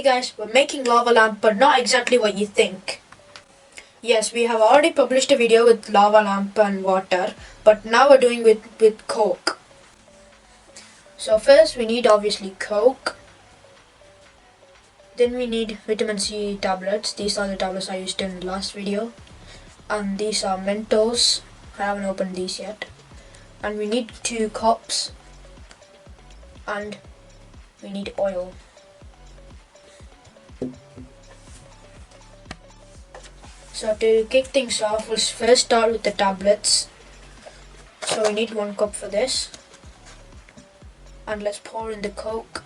guys, we're making lava lamp, but not exactly what you think. Yes, we have already published a video with lava lamp and water, but now we're doing with Coke. So first we need obviously Coke. Then we need vitamin C tablets. These are the tablets I used in the last video. And these are Mentos. I haven't opened these yet. And we need 2 cups. And we need oil. So to kick things off, we'll first start with the tablets. So we need 1 cup for this. And let's pour in the Coke.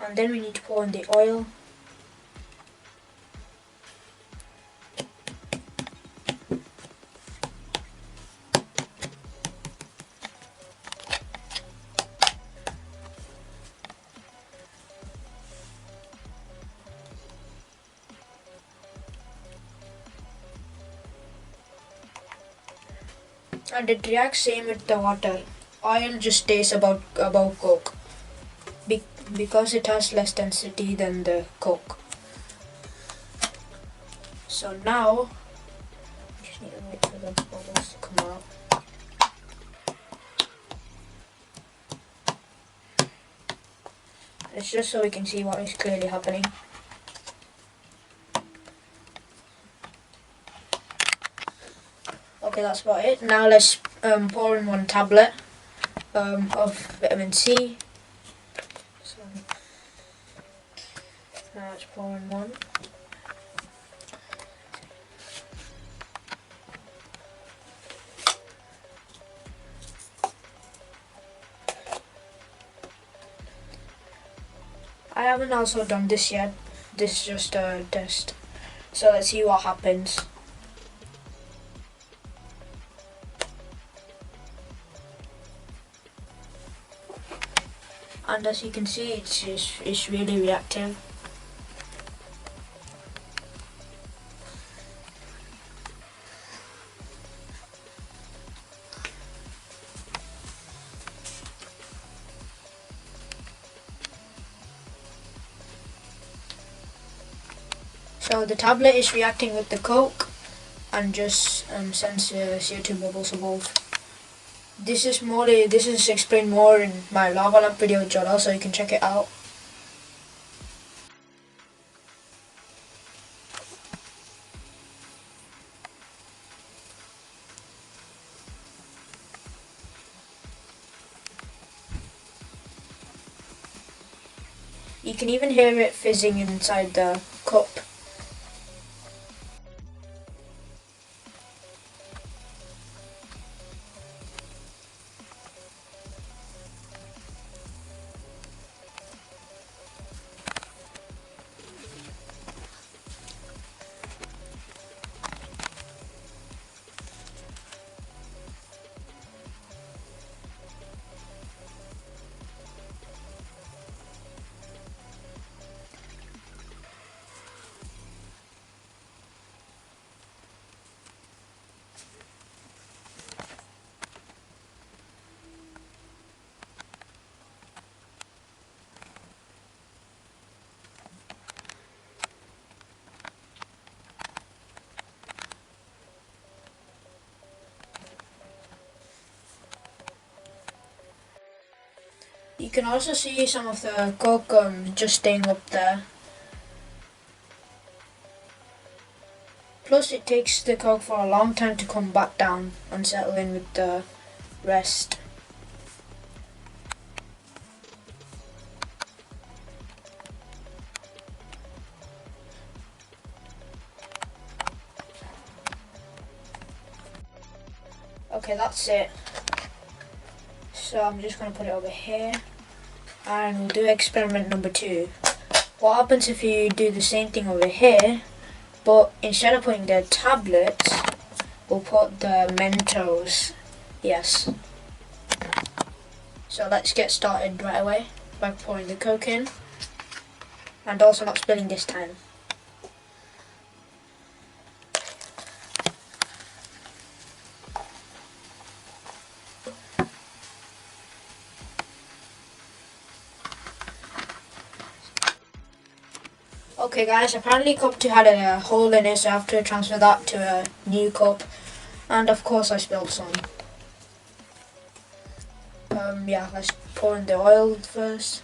And then we need to pour in the oil. And it reacts same with the water. Oil just tastes above Coke. Because it has less density than the Coke. So now, just need to wait for the bubbles to come out. It's just so we can see what is clearly happening. Okay, that's about it. Now let's pour in 1 tablet of vitamin C. Now let's pour in 1. I haven't also done this yet. This is just a test. So let's see what happens. And as you can see, it's really reactive. So the tablet is reacting with the Coke and just sends CO2 bubbles above. This is explained more in my lava lamp video with Jola, so you can check it out. You can even hear it fizzing inside the cup. You can also see some of the Coke just staying up there. Plus it takes the Coke for a long time to come back down and settle in with the rest. Okay, that's it. So I'm just going to put it over here. And we'll do experiment number 2. What happens if you do the same thing over here, but instead of putting the tablets, we'll put the Mentos. Yes. So let's get started right away by pouring the Coke in. And also not spilling this time. Okay guys, apparently cup 2 had a hole in it, so I have to transfer that to a new cup. And of course I spilled some. Yeah, let's pour in the oil first.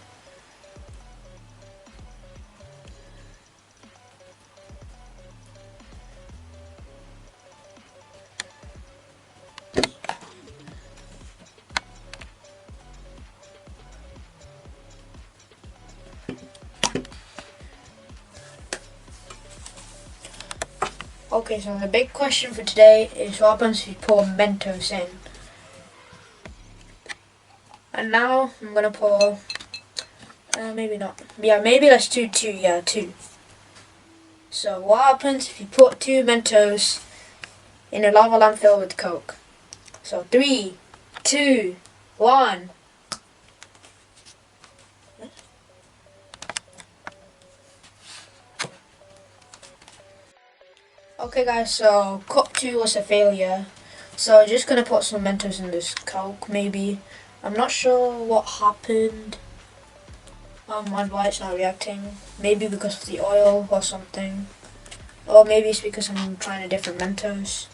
Okay, so the big question for today is what happens if you pour Mentos in. And now I'm gonna pour, maybe not. Yeah, maybe let's do 2, yeah, 2. So what happens if you put 2 Mentos in a lava lamp filled with Coke? So 3, 2, 1. Okay guys, so cup 2 was a failure. So just gonna put some Mentos in this Coke, maybe. I'm not sure what happened. And why it's not reacting. Maybe because of the oil or something. Or maybe it's because I'm trying a different Mentos.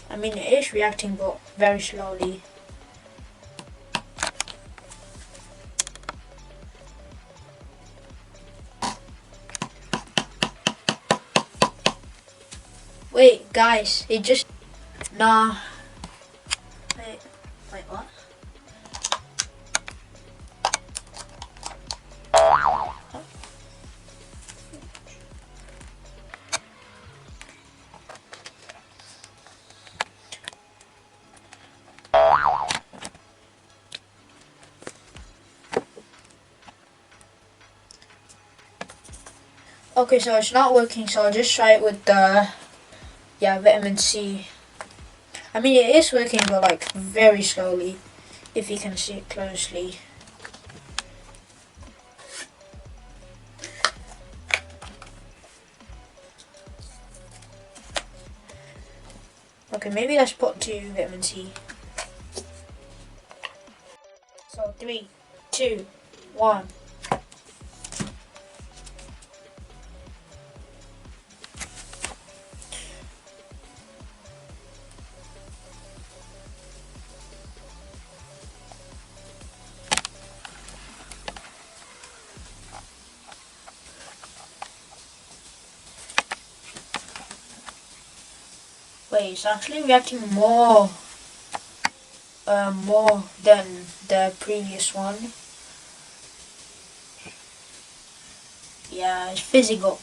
I mean, it is reacting, but very slowly. Wait, guys, it just... Nah. Wait, what? Okay, so it's not working, so I'll just try it with the, vitamin C. I mean, it is working, but like very slowly, if you can see it closely. Okay, maybe let's put 2 vitamin C. So 3, 2, 1. Wait, it's actually reacting more than the previous one. Yeah, it's fizzing up.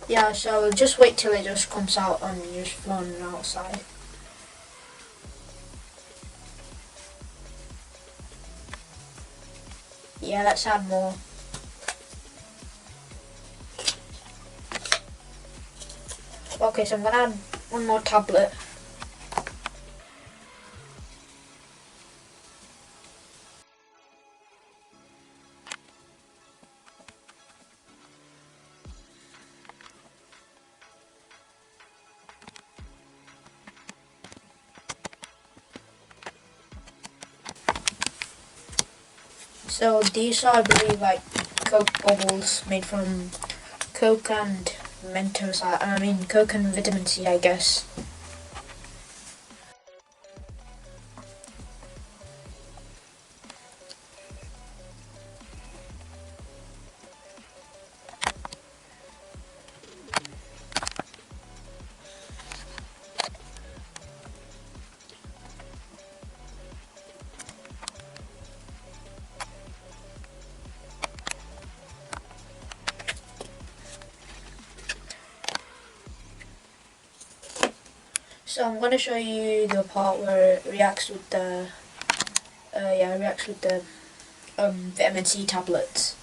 Yeah, so just wait till it just comes out and you just run outside. Yeah, let's add more. Okay, so I'm gonna add one more tablet. So these are, I believe, like Coke bubbles made from Coke and Mentos. I mean, Coke and vitamin C, I guess. So I'm gonna show you the part where it reacts with the vitamin C tablets.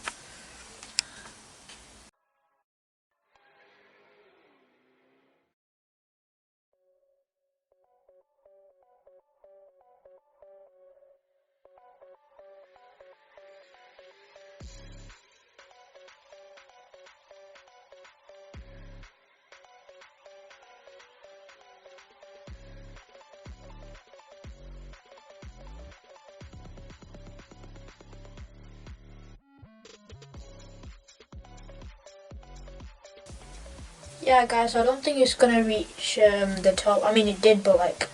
Yeah, guys, I don't think it's gonna reach the top. I mean, it did, but like,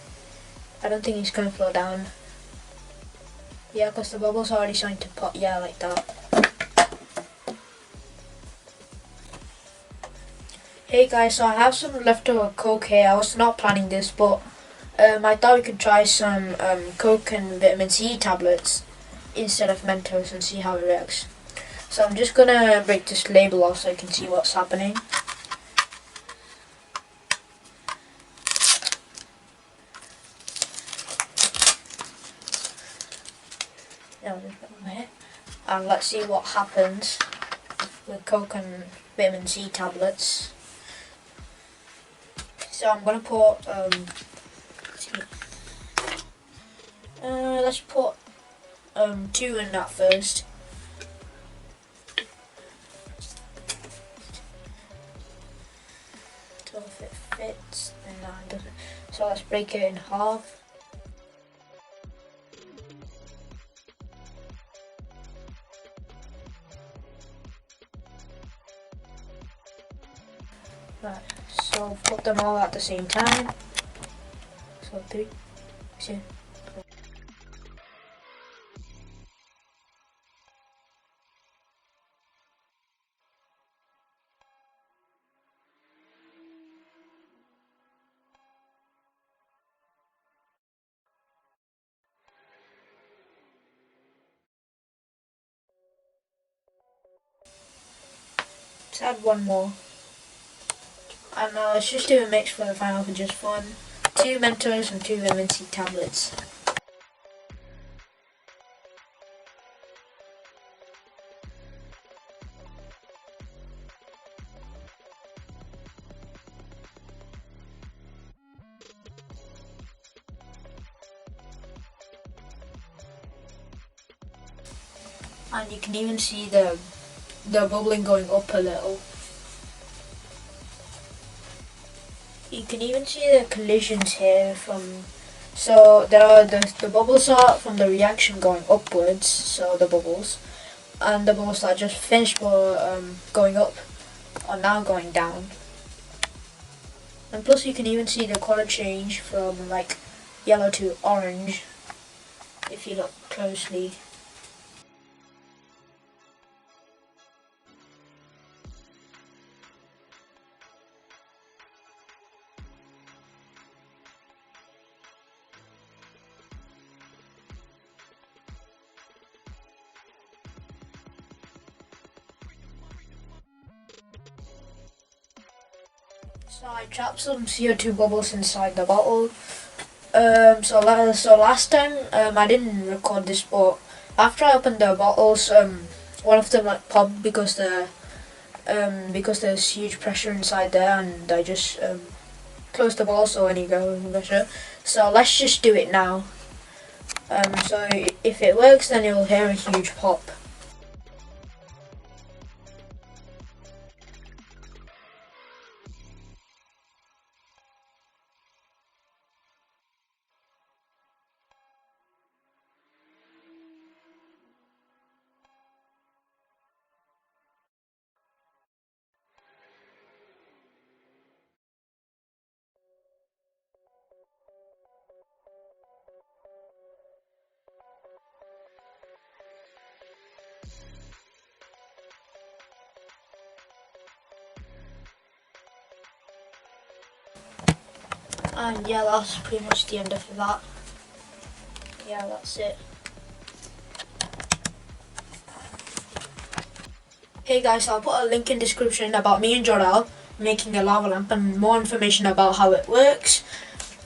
I don't think it's gonna flow down. Yeah, because the bubbles are already starting to pop. Yeah, like that. Hey guys, so I have some leftover Coke here. I was not planning this, but I thought we could try some Coke and vitamin C tablets instead of Mentos and see how it reacts. So I'm just gonna break this label off so you can see what's happening. And let's see what happens with Coke and vitamin C tablets. So I'm gonna put let's put 2 in that first. So if it fits, then that doesn't. So let's break it in half. Right, so put them all at the same time. So 3, 2. Let's add one more. And let's just do a mix for the final for just fun. 2 Mentos and 2 vitamin C tablets. And you can even see the bubbling going up a little. You can even see the collisions here from, so there are the bubbles are from the reaction going upwards, so the bubbles, and the bubbles that just finished going up are now going down. And plus you can even see the color change from like yellow to orange if you look closely. So I trapped some CO2 bubbles inside the bottle. So last time I didn't record this, but after I opened the bottles, one of them like popped because there's huge pressure inside there, and I just closed the bottle so any go pressure. So let's just do it now. So if it works, then you'll hear a huge pop. And yeah, that's pretty much the end of that. Yeah, that's it. Hey guys, I'll put a link in description about me and Jorel making a lava lamp and more information about how it works.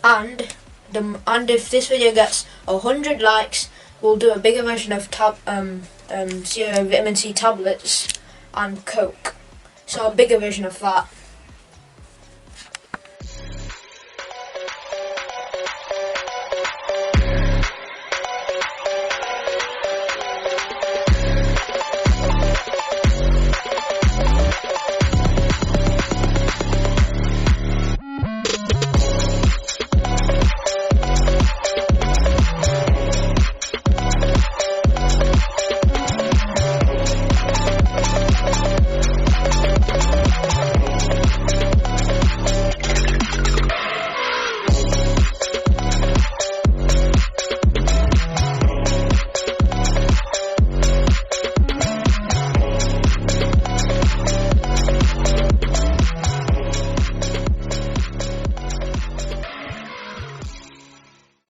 and if this video gets 100 likes, we'll do a bigger version of vitamin C tablets and Coke. So a bigger version of that.